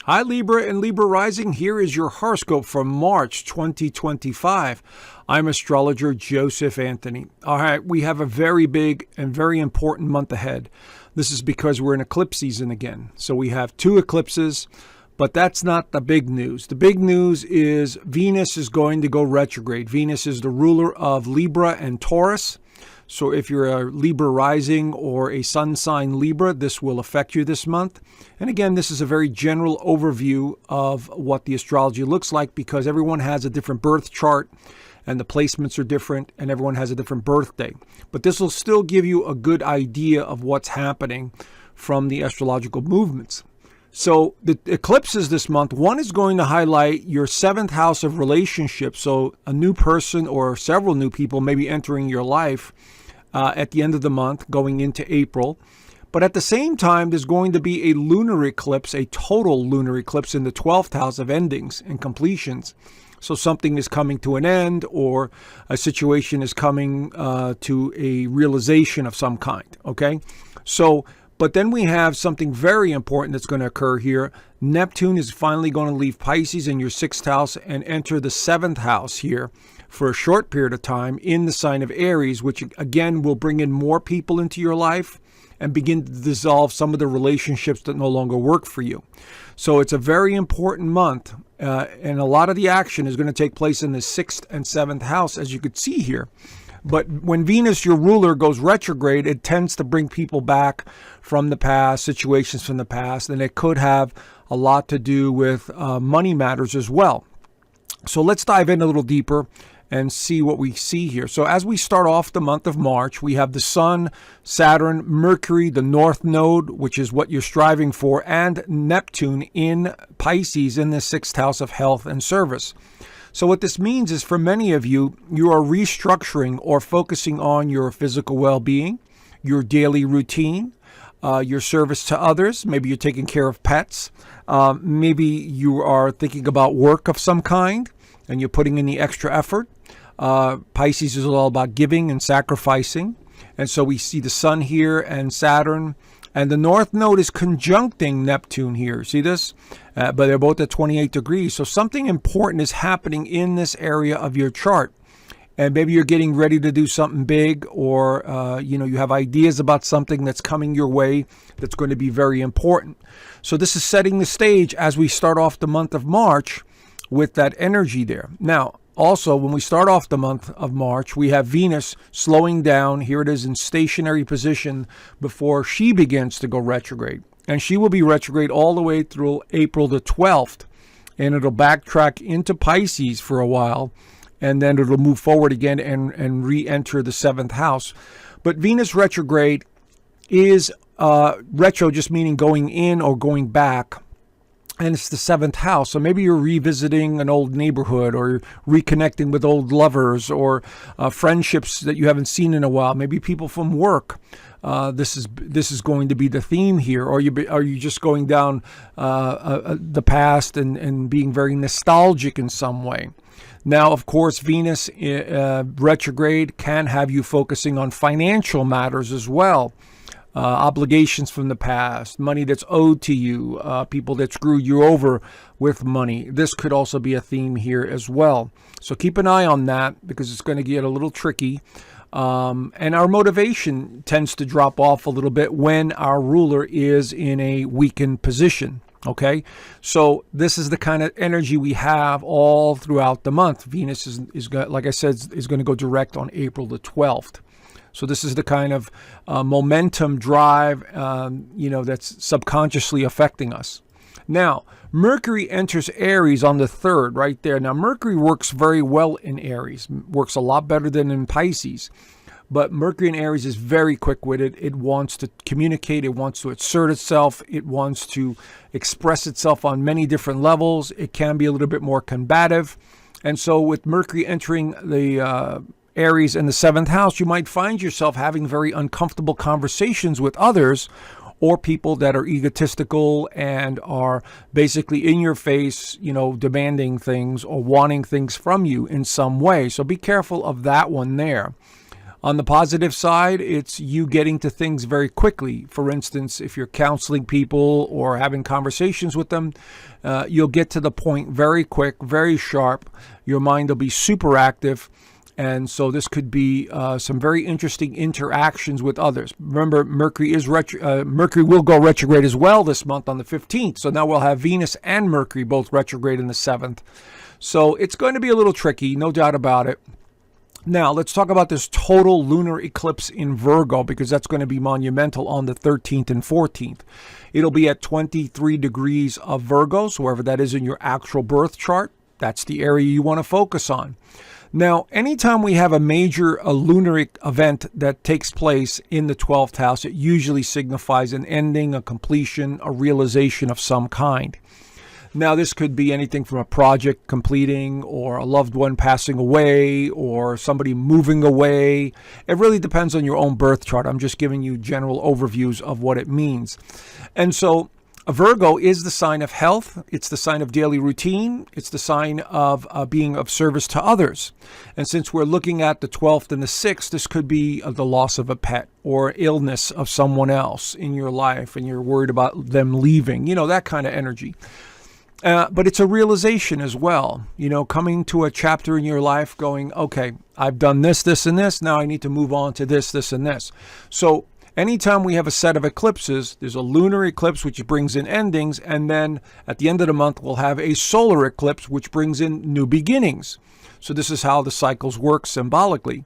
Hi, Libra and Libra Rising. Here is your horoscope for March 2025. I'm astrologer Joseph Anthony. All right, we have a very big and very important month ahead. This is because we're in eclipse season again. So we have 2 eclipses, but that's not the big news. The big news is Venus is going to go retrograde. Venus is the ruler of Libra and Taurus. So if you're a Libra rising or a sun sign Libra, this will affect you this month. And again, this is a very general overview of what the astrology looks like because everyone has a different birth chart and the placements are different and everyone has a different birthday. But this will still give you a good idea of what's happening from the astrological movements. So the eclipses this month, one is going to highlight your 7th house of relationships. So a new person or several new people may be entering your life at the end of the month going into April. But at the same time, there's going to be a lunar eclipse, a total lunar eclipse in the 12th house of endings and completions. So something is coming to an end or a situation is coming to a realization of some kind, okay? But then we have something very important that's going to occur here. Neptune is finally going to leave Pisces in your 6th house and enter the 7th house here for a short period of time in the sign of Aries, which again will bring in more people into your life and begin to dissolve some of the relationships that no longer work for you. So it's a very important month, and a lot of the action is going to take place in the 6th and 7th house, as you could see here. But when Venus, your ruler, goes retrograde, it tends to bring people back from the past, situations from the past, and it could have a lot to do with money matters as well. So let's dive in a little deeper and see what we see here. So as we start off the month of March, we have the Sun, Saturn, Mercury, the North Node, which is what you're striving for, and Neptune in Pisces in the 6th house of health and service. So what this means is for many of you, you are restructuring or focusing on your physical well-being, your daily routine, your service to others. Maybe you're taking care of pets. Maybe you are thinking about work of some kind and you're putting in the extra effort. Pisces is all about giving and sacrificing. And so we see the Sun here and Saturn. And the North Node is conjuncting Neptune here. See this? But they're both at 28 degrees. So something important is happening in this area of your chart. And maybe you're getting ready to do something big or, you have ideas about something that's coming your way that's going to be very important. So this is setting the stage as we start off the month of March with that energy there. Now, also, when we start off the month of March, we have Venus slowing down. Here it is in stationary position before she begins to go retrograde. And she will be retrograde all the way through April the 12th. And it'll backtrack into Pisces for a while. And then it'll move forward again and re-enter the 7th house. But Venus retrograde is retro, just meaning going in or going back. And it's the 7th house. So maybe you're revisiting an old neighborhood or reconnecting with old lovers or friendships that you haven't seen in a while. Maybe people from work. This is going to be the theme here. Or are you just going down the past and being very nostalgic in some way? Now, of course, Venus retrograde can have you focusing on financial matters as well. Obligations from the past, money that's owed to you, people that screwed you over with money. This could also be a theme here as well. So keep an eye on that because it's going to get a little tricky. And our motivation tends to drop off a little bit when our ruler is in a weakened position. Okay, so this is the kind of energy we have all throughout the month. Venus is like I said, is going to go direct on April the 12th. So this is the kind of momentum drive, that's subconsciously affecting us. Now, Mercury enters Aries on the 3rd, right there. Now, Mercury works very well in Aries, works a lot better than in Pisces. But Mercury in Aries is very quick-witted. It wants to communicate. It wants to assert itself. It wants to express itself on many different levels. It can be a little bit more combative. And so with Mercury entering the Aries in the 7th house, you might find yourself having very uncomfortable conversations with others or people that are egotistical and are basically in your face, demanding things or wanting things from you in some way. So be careful of that one there. On the positive side, it's you getting to things very quickly. For instance, if you're counseling people or having conversations with them, you'll get to the point very quick, very sharp. Your mind will be super active. And so this could be some very interesting interactions with others. Remember, Mercury will go retrograde as well this month on the 15th. So now we'll have Venus and Mercury both retrograde in the 7th. So it's going to be a little tricky, no doubt about it. Now, let's talk about this total lunar eclipse in Virgo, because that's going to be monumental on the 13th and 14th. It'll be at 23 degrees of Virgo, so wherever that is in your actual birth chart, that's the area you want to focus on. Now, anytime we have a major lunar event that takes place in the 12th house, it usually signifies an ending, a completion, a realization of some kind. Now, this could be anything from a project completing or a loved one passing away or somebody moving away. It really depends on your own birth chart. I'm just giving you general overviews of what it means. And so Virgo is the sign of health. It's the sign of daily routine. It's the sign of being of service to others. And since we're looking at the 12th and the 6th, this could be the loss of a pet or illness of someone else in your life, and you're worried about them leaving, that kind of energy. But it's a realization as well, coming to a chapter in your life going, okay, I've done this, this, and this. Now I need to move on to this, this, and this. So anytime we have a set of eclipses, there's a lunar eclipse, which brings in endings. And then at the end of the month, we'll have a solar eclipse, which brings in new beginnings. So this is how the cycles work symbolically.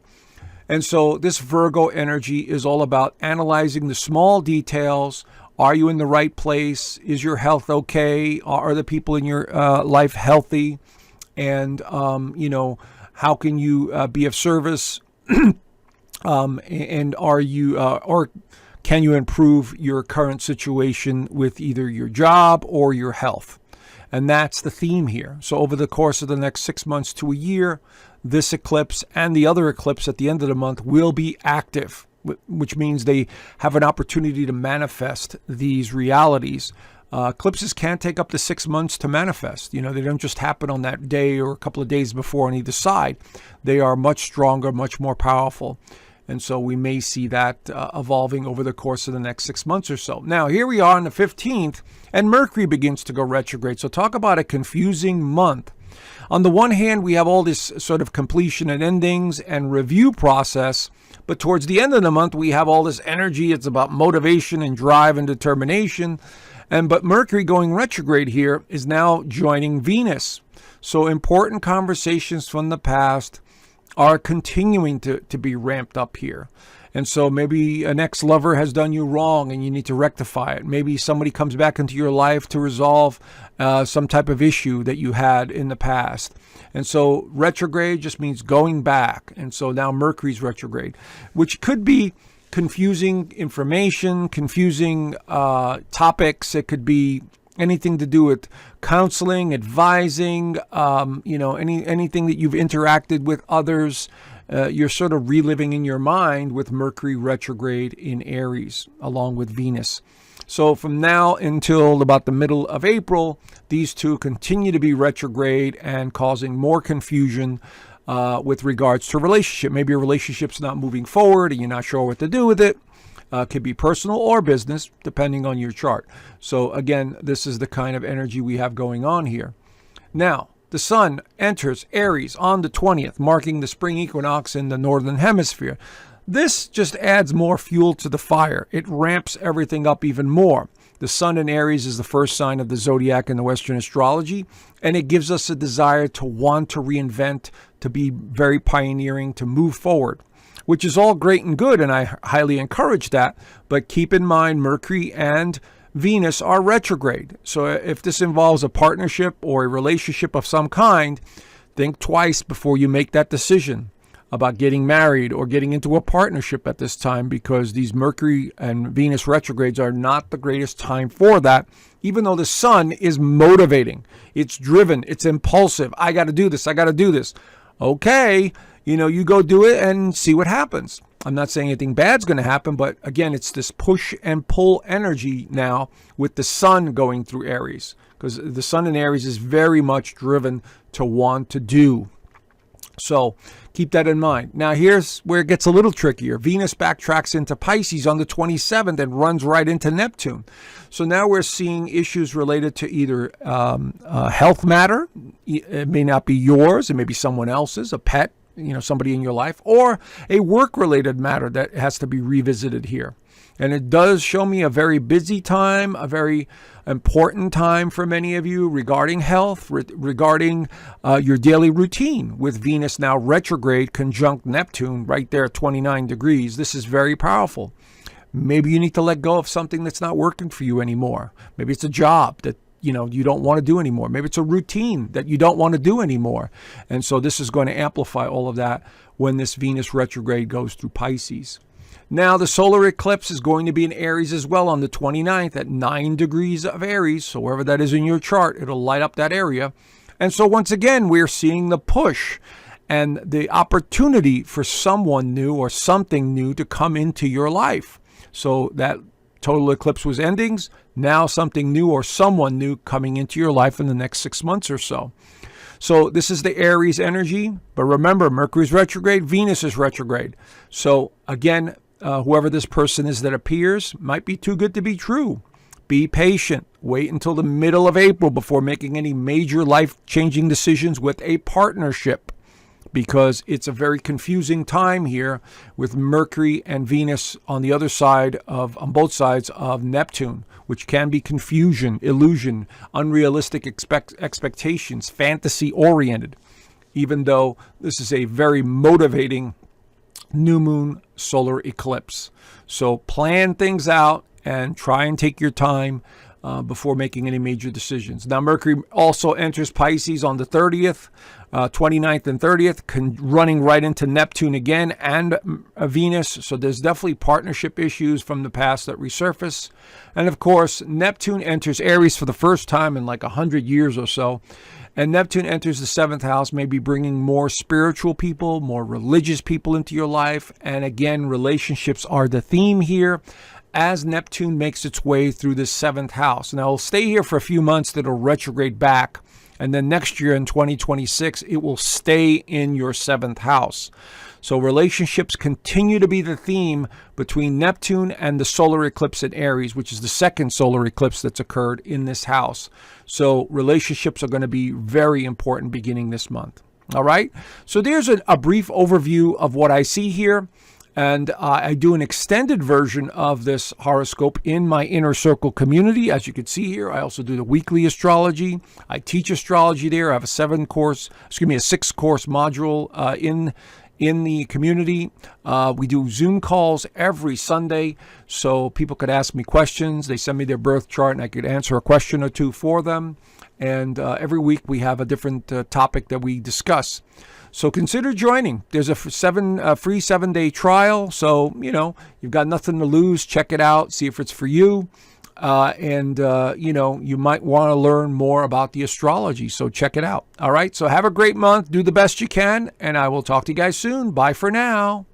And so this Virgo energy is all about analyzing the small details. Are you in the right place? Is your health okay? Are the people in your life healthy? And, how can you be of service? And are you, or can you improve your current situation with either your job or your health? And that's the theme here. So over the course of the next 6 months to a year, this eclipse and the other eclipse at the end of the month will be active, which means they have an opportunity to manifest these realities. Eclipses can take up to 6 months to manifest. They don't just happen on that day or a couple of days before on either side. They are much stronger, much more powerful. And so we may see that evolving over the course of the next 6 months or so. Now, here we are on the 15th, and Mercury begins to go retrograde. So talk about a confusing month. On the one hand, we have all this sort of completion and endings and review process. But towards the end of the month, we have all this energy. It's about motivation and drive and determination. But Mercury going retrograde here is now joining Venus. So important conversations from the past are continuing to be ramped up here. And so maybe an ex-lover has done you wrong and you need to rectify it. Maybe somebody comes back into your life to resolve some type of issue that you had in the past. And so retrograde just means going back. And so now Mercury's retrograde, which could be confusing information, confusing topics. It could be anything to do with counseling, advising, anything that you've interacted with others. You're sort of reliving in your mind with Mercury retrograde in Aries, along with Venus. So from now until about the middle of April, these two continue to be retrograde and causing more confusion with regards to a relationship. Maybe your relationship's not moving forward and you're not sure what to do with it. Could be personal or business, depending on your chart. So again, this is the kind of energy we have going on here. Now, the sun enters Aries on the 20th, marking the spring equinox in the northern hemisphere. This just adds more fuel to the fire. It ramps everything up even more. The sun in Aries is the first sign of the zodiac in the Western astrology, and it gives us a desire to want to reinvent, to be very pioneering, to move forward, which is all great and good, and I highly encourage that. But keep in mind, Mercury and Venus are retrograde. So if this involves a partnership or a relationship of some kind, think twice before you make that decision about getting married or getting into a partnership at this time, because these Mercury and Venus retrogrades are not the greatest time for that, even though the sun is motivating. It's driven. It's impulsive. I got to do this. I got to do this. Okay, you go do it and see what happens. I'm not saying anything bad's going to happen, but again, it's this push and pull energy now with the sun going through Aries, because the sun in Aries is very much driven to want to do. So keep that in mind. Now, here's where it gets a little trickier. Venus backtracks into Pisces on the 27th and runs right into Neptune. So now we're seeing issues related to either health matter. It may not be yours. It may be someone else's, a pet, somebody in your life, or a work-related matter that has to be revisited here. And it does show me a very busy time, a very important time for many of you regarding health, regarding your daily routine with Venus now retrograde conjunct Neptune right there at 29 degrees. This is very powerful. Maybe you need to let go of something that's not working for you anymore. Maybe it's a job that you don't want to do anymore. Maybe it's a routine that you don't want to do anymore. And so this is going to amplify all of that when this Venus retrograde goes through Pisces. Now, the solar eclipse is going to be in Aries as well on the 29th at 9 degrees of Aries. So wherever that is in your chart, it'll light up that area. And so once again, we're seeing the push and the opportunity for someone new or something new to come into your life. So that total eclipse was endings. Now something new or someone new coming into your life in the next 6 months or so. So this is the Aries energy. But remember, Mercury's retrograde, Venus is retrograde. So again, whoever this person is that appears might be too good to be true. Be patient. Wait until the middle of April before making any major life-changing decisions with a partnership, because it's a very confusing time here with Mercury and Venus on both sides of Neptune, which can be confusion, illusion, unrealistic expectations, fantasy-oriented, even though this is a very motivating new moon solar eclipse. So plan things out and try and take your time before making any major decisions. Now, Mercury also enters Pisces on the 30th, 29th and 30th, running right into Neptune again and Venus. So there's definitely partnership issues from the past that resurface. And of course, Neptune enters Aries for the first time in like 100 years or so. And Neptune enters the 7th house, maybe bringing more spiritual people, more religious people into your life. And again, relationships are the theme here as Neptune makes its way through the 7th house. Now, it'll stay here for a few months, then it'll retrograde back. And then next year in 2026, it will stay in your 7th house. So relationships continue to be the theme between Neptune and the solar eclipse in Aries, which is the second solar eclipse that's occurred in this house. So relationships are going to be very important beginning this month. All right. So there's a brief overview of what I see here. And I do an extended version of this horoscope in my Inner Circle community. As you can see here, I also do the weekly astrology. I teach astrology there. I have a 6-course module in the community. We do Zoom calls every Sunday, so people could ask me questions. They send me their birth chart, and I could answer a question or two for them. And every week we have a different topic that we discuss. So consider joining. There's a free 7-day trial. So, you've got nothing to lose. Check it out. See if it's for you. You might want to learn more about the astrology. So check it out. All right. So have a great month. Do the best you can. And I will talk to you guys soon. Bye for now.